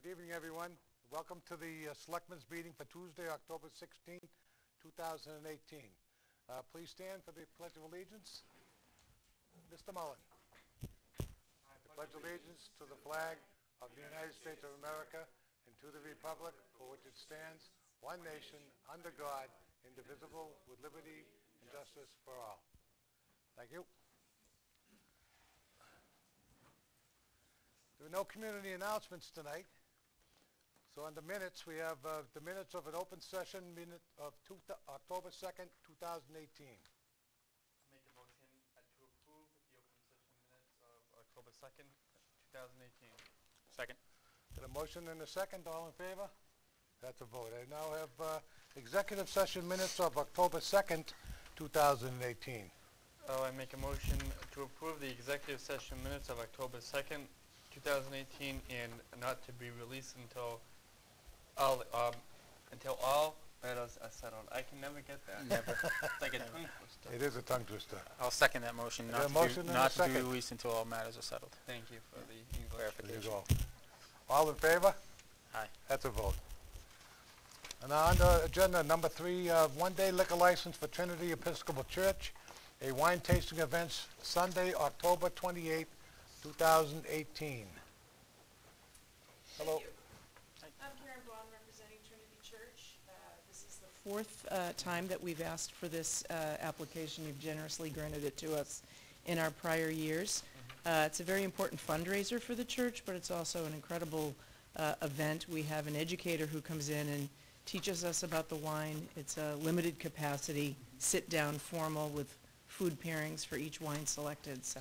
Good evening, everyone. Welcome to the Selectmen's meeting for Tuesday, October 16, 2018. Please stand for the Pledge of Allegiance. Mr. Mullen. I pledge allegiance to the flag of the United States of America and to the republic for which it stands, one nation, under God, indivisible, with liberty and justice for all. Thank you. There are no community announcements tonight. So on the minutes, we have the minutes of an open session minute of October 2nd, 2018. I'll make a motion to approve the open session minutes of October 2nd, 2018. Second. Got a motion and a second. All in favor? That's a vote. I now have executive session minutes of October 2nd, 2018. I make a motion to approve the executive session minutes of October 2nd, 2018, and not to be released until all matters are settled. I can never get that. Never. It's like a tongue twister. It is a tongue twister. I'll second that motion, not to be released until all matters are settled. Thank you for the clarification. There you go. All in favor? Aye. That's a vote. And on agenda number 3, one-day liquor license for Trinity Episcopal Church, a wine tasting event Sunday, October 28th, 2018. Hello. I'm Karen Vaughn, representing Trinity Church. This is the fourth time that we've asked for this application. You've generously granted it to us in our prior years. It's a very important fundraiser for the church, but it's also an incredible event. We have an educator who comes in and teaches us about the wine. It's a limited capacity, sit-down formal with food pairings for each wine selected. So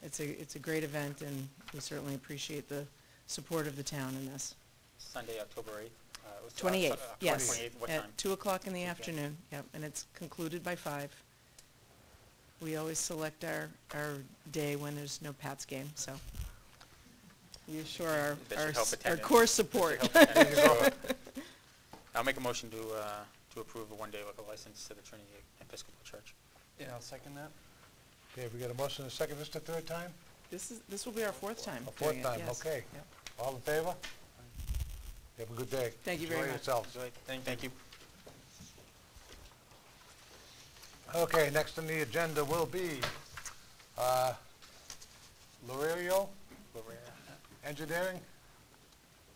it's a great event, and we certainly appreciate the support of the town in this. Sunday, October 8th. 28th, yes. 28th, what time? At 2 o'clock in the afternoon, yep, and it's concluded by 5. We always select our day when there's no Pats game, so we assure our core support. I'll make a motion to approve a one-day liquor license to the Trinity Episcopal Church. Yeah, I'll second that. Okay, we got a motion and a second. This is the third time? This will be our fourth time. A fourth time, yes. okay. Yep. All in favor? Have a good day. Thank you very Enjoy much. yourselves. Thank you. Okay, next on the agenda will be Lorerio Engineering,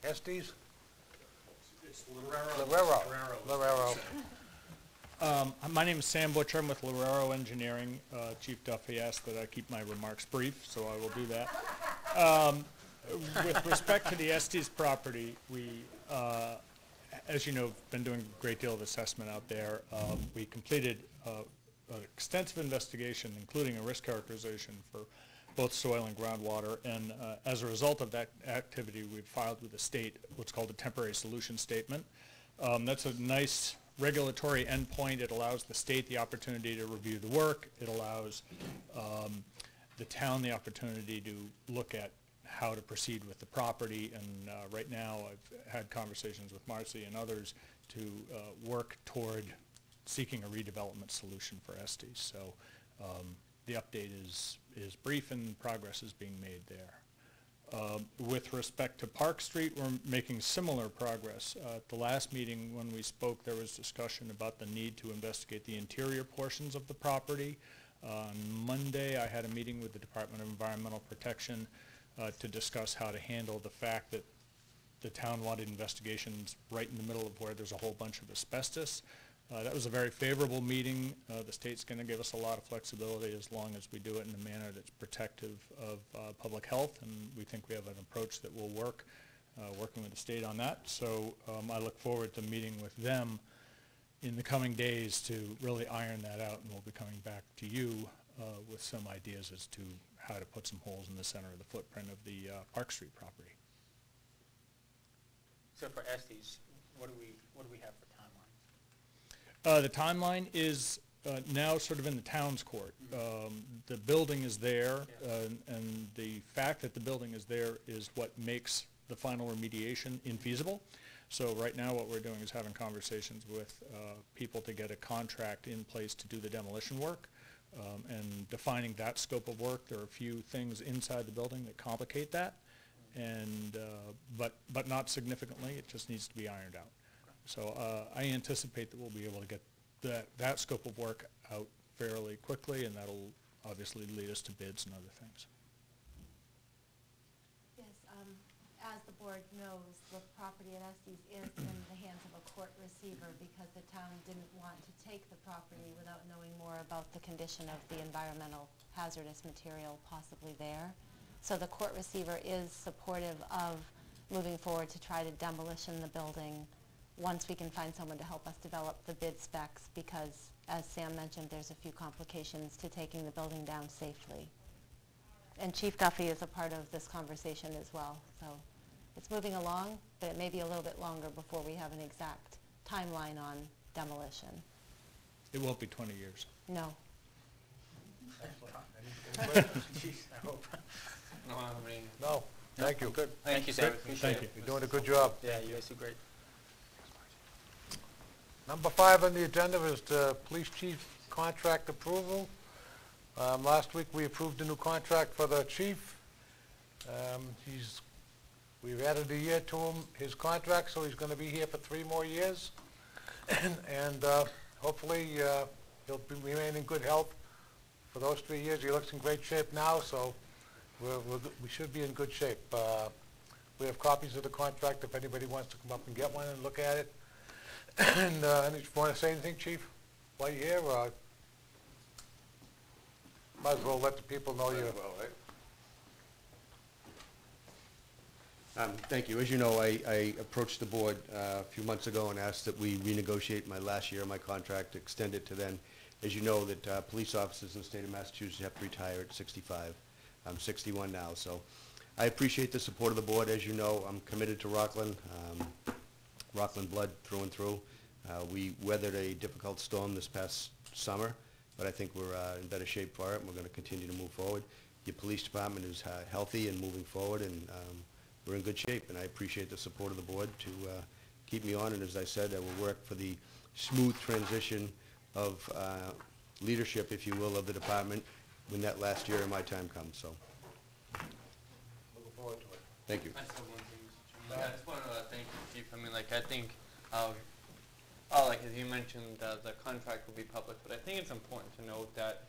Estes? It's Lorero. My name is Sam Butcher. I'm with Lorero Engineering. Chief Duffy asked that I keep my remarks brief, so I will do that. With respect to the Estes property, we, as you know, have been doing a great deal of assessment out there. We completed an extensive investigation, including a risk characterization for both soil and groundwater, and as a result of that activity, we've filed with the state what's called a temporary solution statement. That's a nice regulatory endpoint. It allows the state the opportunity to review the work. It allows the town the opportunity to look at how to proceed with the property, and right now I've had conversations with Marcy and others to work toward seeking a redevelopment solution for Estes. So the update is brief, and progress is being made there. With respect to Park Street, we're making similar progress. At the last meeting when we spoke, there was discussion about the need to investigate the interior portions of the property. On Monday, I had a meeting with the Department of Environmental Protection to discuss how to handle the fact that the town wanted investigations right in the middle of where there's a whole bunch of asbestos. That was a very favorable meeting. The state's going to give us a lot of flexibility as long as we do it in a manner that's protective of public health, and we think we have an approach that will work, working with the state on that. So I look forward to meeting with them in the coming days to really iron that out, and we'll be coming back to you with some ideas as to how to put some holes in the center of the footprint of the Park Street property. So for Estes, what do we have for timeline? The timeline is now sort of in the town's court. The building is there, and the fact that the building is there is what makes the final remediation infeasible. So right now what we're doing is having conversations with people to get a contract in place to do the demolition work. And defining that scope of work. There are a few things inside the building that complicate that. and, but not significantly. It just needs to be ironed out. So I anticipate that we'll be able to get that scope of work out fairly quickly, and that'll obviously lead us to bids and other things. Yes, as the board knows, the property at Estes is in the hands of a court receiver because the town didn't want to take the property without knowing more about the condition of the environmental hazardous material possibly there. So the court receiver is supportive of moving forward to try to demolition the building once we can find someone to help us develop the bid specs, because, as Sam mentioned, there's a few complications to taking the building down safely. And Chief Duffy is a part of this conversation as well. So it's moving along, but it may be a little bit longer before we have an exact timeline on demolition. It won't be 20 years. No. Any questions? I hope. No, I mean, No, thank you. Good. Thank you, Sam. Good. Appreciate Thank it. you. You're doing a good job. Yeah, you guys do great. Number 5 on the agenda is the police chief contract approval. Last week, we approved a new contract for the chief. We've added a year to his contract, so he's going to be here for 3 more years. And hopefully, he'll remain in good health for those 3 years. He looks in great shape now, so we should be in good shape. We have copies of the contract if anybody wants to come up and get one and look at it. And you want to say anything, Chief, while you're here? Might as well let the people know you. Thank you. As you know, I approached the board a few months ago and asked that we renegotiate my last year of my contract, extend it to then. As you know, that police officers in the state of Massachusetts have to retire at 65. I'm 61 now, so I appreciate the support of the board. As you know, I'm committed to Rockland, Rockland blood through and through. We weathered a difficult storm this past summer, but I think we're in better shape for it, and we're going to continue to move forward. Your police department is healthy and moving forward, and we're in good shape, and I appreciate the support of the board to keep me on, and as I said, I will work for the smooth transition of leadership, if you will, of the department when that last year of my time comes, so Looking forward to it. thank you. I just have one thing, Mr. Chairman. I just want to thank you, Chief. I mean, like, I think, like, as you mentioned, the contract will be public, but I think it's important to note that,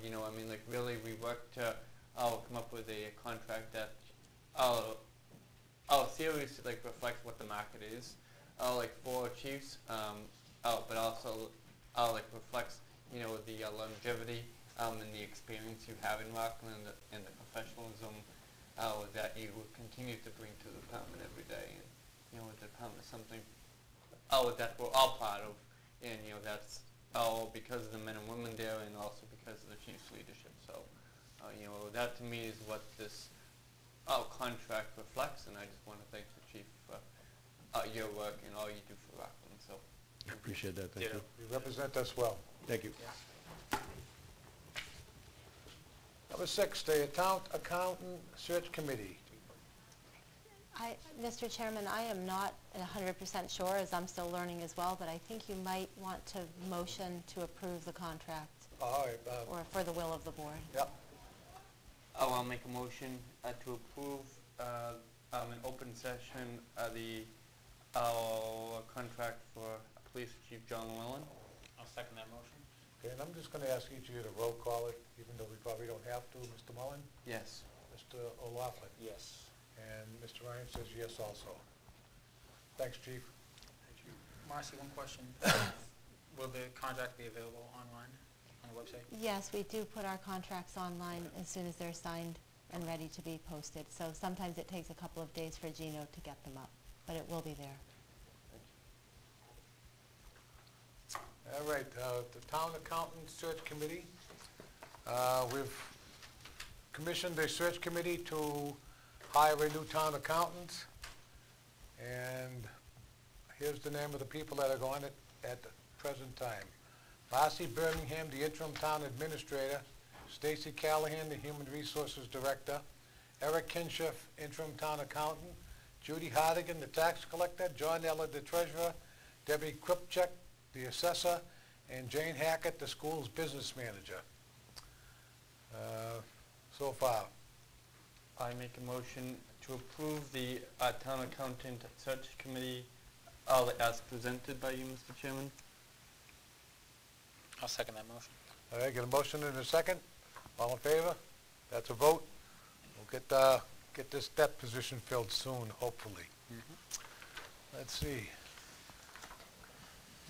you know, I mean, like, really, we worked to come up with a contract that, seriously, like, reflects what the market is, like, for chiefs, but also, like, reflects, you know, the longevity and the experience you have in Rockland and the professionalism that you will continue to bring to the department every day. And, you know, the department is something that we're all proud of, and, you know, that's because of the men and women there, and also because of the chief's leadership. So, you know, that to me is what this contract reflects, and I just want to thank the chief for your work and all you do for Rockland. So, I appreciate that, thank you. You represent us well. Thank you. Number 6, the Town Accountant Search Committee. Mr. Chairman, I am not 100% sure, as I'm still learning as well, but I think you might want to motion to approve the contract, All right, or for the will of the board. yep. I'll make a motion to approve an open session the contract for Police Chief John Llewellyn. I'll second that motion. Okay, and I'm just going to ask each of you to roll call it, even though we probably don't have to. Mr. Mullen? Yes. Mr. O'Loughlin? Yes. And Mr. Ryan says yes also. Thanks, Chief. Marcy, one question. Will the contract be available online on the website? Yes, we do put our contracts online as soon as they're signed and ready to be posted. So sometimes it takes a couple of days for Gino to get them up, but it will be there. All right, the Town Accountant Search Committee. We've commissioned a search committee to hire a new town accountant. And here's the name of the people that are going at the present time. Marcy Birmingham, the interim town administrator. Stacy Callahan, the human resources director. Eric Kinshef, interim town accountant. Judy Hardigan, the tax collector. John Eller, the treasurer. Debbie Krupchek, the assessor. And Jane Hackett, the school's business manager. So far. I make a motion to approve the town accountant search committee as presented by you, Mr. Chairman. I'll second that motion. All right, get a motion and a second. All in favor? That's a vote. We'll get this that position filled soon, hopefully. Let's see.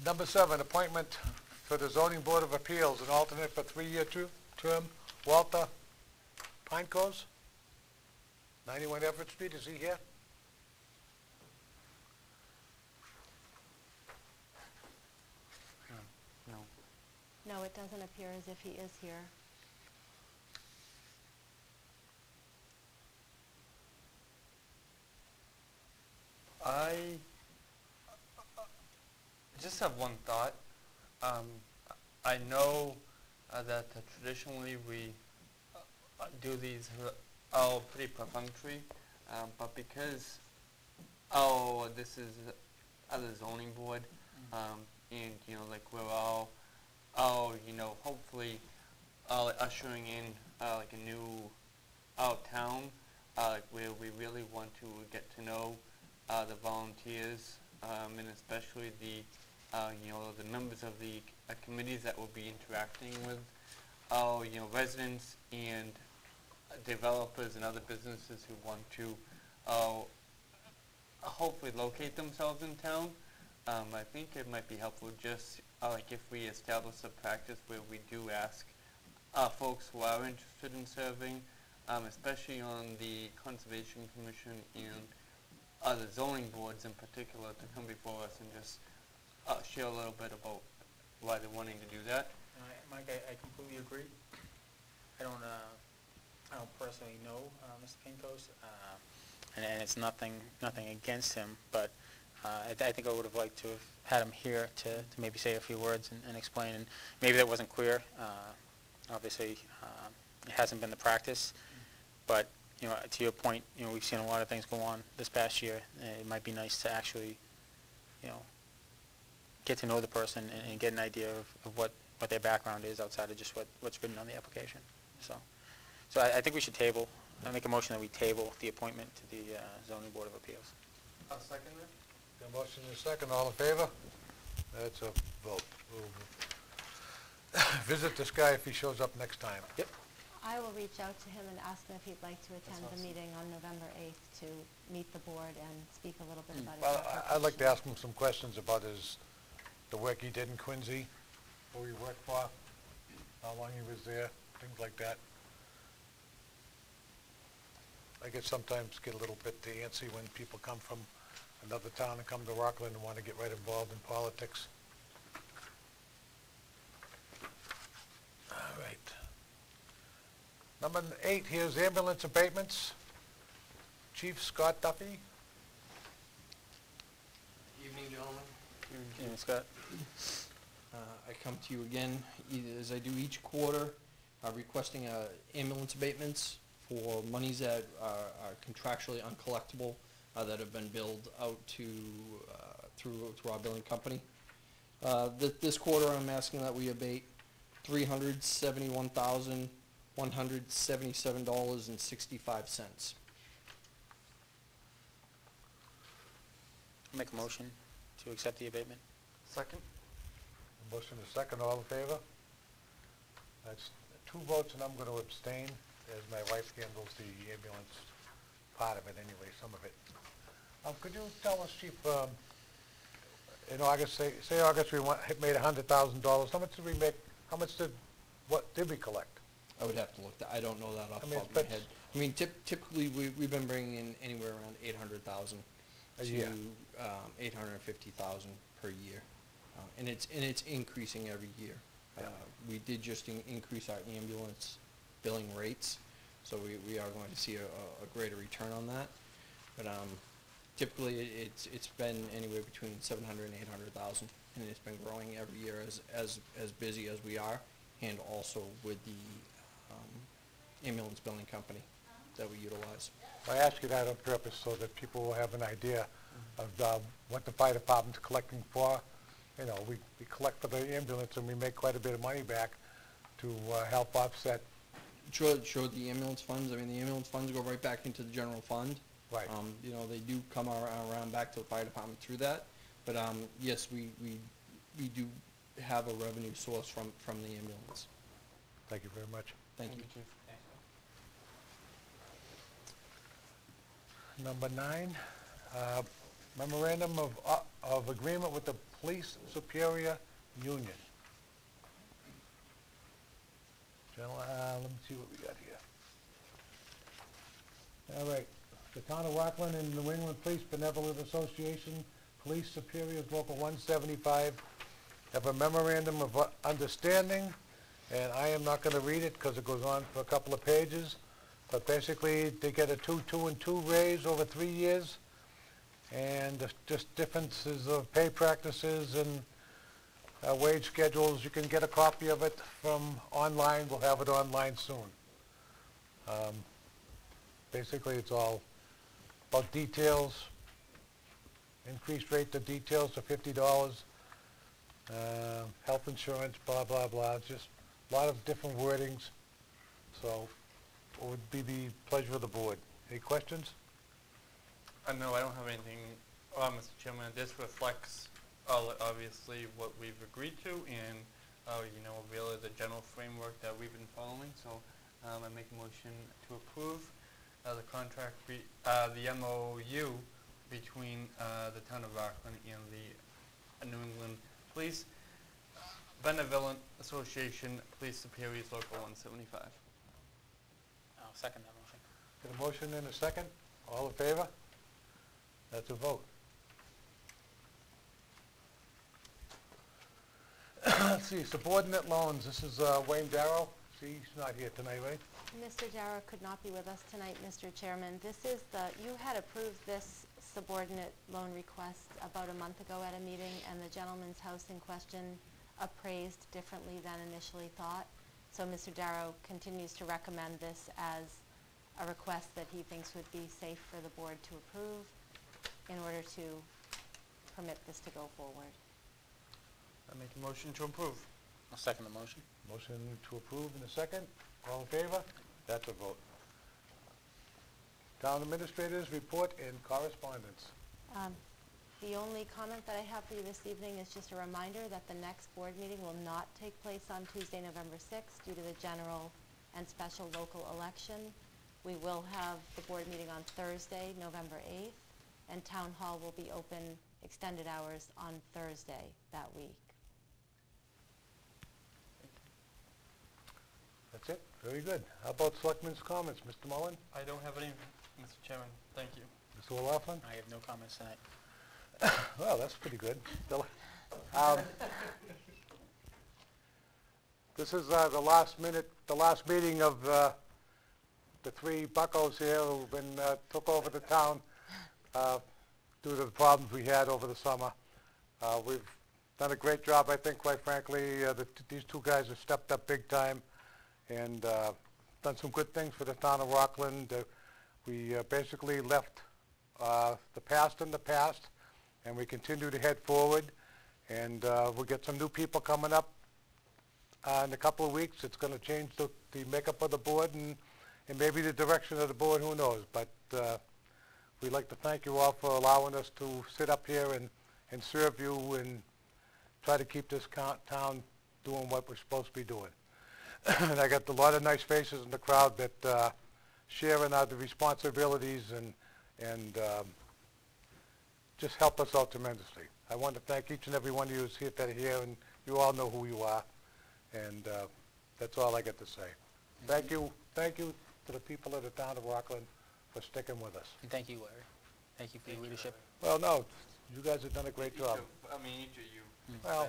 Number 7, appointment for the Zoning Board of Appeals, an alternate for 3-year term, Walter Pinecos, 91 Everett Street. Is he here? No. No, it doesn't appear as if he is here. I just have one thought. I know that traditionally we do these pretty perfunctory, but because this is the zoning board, and like we're all hopefully ushering in like a new town, where we really want to get to know the volunteers, and especially the the members of the committees that will be interacting with residents and developers and other businesses who want to hopefully locate themselves in town. I think it might be helpful just like if we establish a practice where we do ask folks who are interested in serving, especially on the Conservation Commission and the zoning boards in particular, to come before us and just share a little bit about why they're wanting to do that. Mike, I completely agree. I don't personally know Mr. Pincos, and it's nothing against him, but I think I would have liked to have had him here to maybe say a few words and explain, and maybe that wasn't clear. Obviously, it hasn't been the practice, but to your point, we've seen a lot of things go on this past year. It might be nice to actually, get to know the person and get an idea of what their background is outside of just what's written on the application. So I think we should table. I make a motion that we table the appointment to the Zoning Board of Appeals. I'll second that. Got a motion and a second. All in favor? That's a vote. We'll visit this guy if he shows up next time. Yep. I will reach out to him and ask him if he'd like to attend the meeting on November 8th to meet the board and speak a little bit about his Well, application. I'd like to ask him some questions about the work he did in Quincy, who he worked for, how long he was there, things like that. I get sometimes get a little bit antsy when people come from another town and come to Rockland and want to get right involved in politics. All right. Number 8, here's ambulance abatements. Chief Scott Duffy. Evening, gentlemen. Evening, Scott. I come to you again, as I do each quarter, requesting ambulance abatements for monies that are contractually uncollectible that have been billed out to through our billing company. This quarter, I'm asking that we abate $371,177.65. Make a motion to accept the abatement. Second. Motion is second, all in favor? That's 2 votes, and I'm going to abstain, as my wife handles the ambulance part of it anyway, some of it. Could you tell us, Chief, in August, say August we made $100,000, how much did we make, what did we collect? I would have to look, I don't know that off I the mean, top of my but- head. I mean, typically, we've been bringing in anywhere around 800,000 A to year. 850,000 per year. And it's increasing every year. Yeah. We did just increase our ambulance billing rates, so we are going to see a greater return on that. But typically, it's been anywhere between 700 and 800,000, and it's been growing every year as busy as we are, and also with the ambulance billing company that we utilize. I ask you that on purpose so that people will have an idea of what the fire department's collecting for. We collect for the ambulance and we make quite a bit of money back to help offset. Sure, the ambulance funds, I mean, the ambulance funds go right back into the general fund. Right. You know, they do come around back to the fire department through that, but, yes, we do have a revenue source from the ambulance. Thank you very much. Thank you. Chief. Number 9, memorandum of agreement with the Police Superior Union. Let me see what we got here. All right, the Town of Rockland and New England Police Benevolent Association, Police Superiors Local 175, have a memorandum of understanding, and I am not going to read it because it goes on for a couple of pages, but basically they get a 2, 2, and 2 raise over 3 years, and just differences of pay practices and wage schedules. You can get a copy of it from online. We'll have it online soon. Basically, it's all about details, increased rate of details to $50, health insurance, blah, blah, blah. It's just a lot of different wordings. So it would be the pleasure of the board. Any questions? No, I don't have anything, Mr. Chairman. This reflects obviously what we've agreed to and, you know, really the general framework that we've been following. So I make a motion to approve the contract, the MOU between the Town of Rockland and the New England Police Benevolent Association, Police Superiors Local 175. I'll second that motion. Got a motion and a second? All in favor? That's a vote. Let's see, subordinate loans. This is Wayne Darrow. See, he's not here tonight, right? Mr. Darrow could not be with us tonight, Mr. Chairman. This is you had approved this subordinate loan request about a month ago at a meeting, and the gentleman's house in question appraised differently than initially thought. So Mr. Darrow continues to recommend this as a request that he thinks would be safe for the board to approve in order to permit this to go forward. I make a motion to approve. I'll second the motion. Motion to approve in a second. All in favor? That's a vote. Town administrators report and correspondence. The only comment that I have for you this evening is just a reminder that the next board meeting will not take place on Tuesday, November 6th due to the general and special local election. We will have the board meeting on Thursday, November 8th, and Town Hall will be open extended hours on Thursday that week. That's it. Very good. How about Selectmen's comments? Mr. Mullen? I don't have any, Mr. Chairman. Thank you. Mr. O'Laughlin? I have no comments tonight. Well, that's pretty good. This is the last meeting of the 3 buccos here who've been took over the town due to the problems we had over the summer. We've done a great job, I think, quite frankly. These 2 guys have stepped up big time and done some good things for the town of Rockland. We basically left the past in the past, and we continue to head forward. And we'll get some new people coming up in a couple of weeks. It's going to change the makeup of the board and maybe the direction of the board, who knows. But we'd like to thank you all for allowing us to sit up here and serve you and try to keep this town doing what we're supposed to be doing. And I got a lot of nice faces in the crowd that share in the responsibilities and just help us out tremendously. I want to thank each and every one of you who's here that are here, and you all know who you are. And that's all I got to say. Thank you to the people of the town of Rockland for sticking with us. And thank you, Larry. Thank you for your leadership. Well, no, you guys have done a great job. I mean, each of you. Well,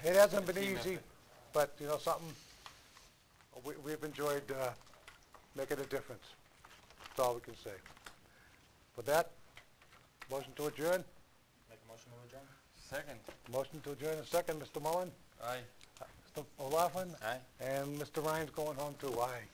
it hasn't been easy, but, you know, something, we've enjoyed making a difference. That's all we can say. With that, motion to adjourn? Make a motion to adjourn? Second. Motion to adjourn in a second. Mr. Mullen? Aye. Mr. O'Laughlin? Aye. And Mr. Ryan's going home too. Aye.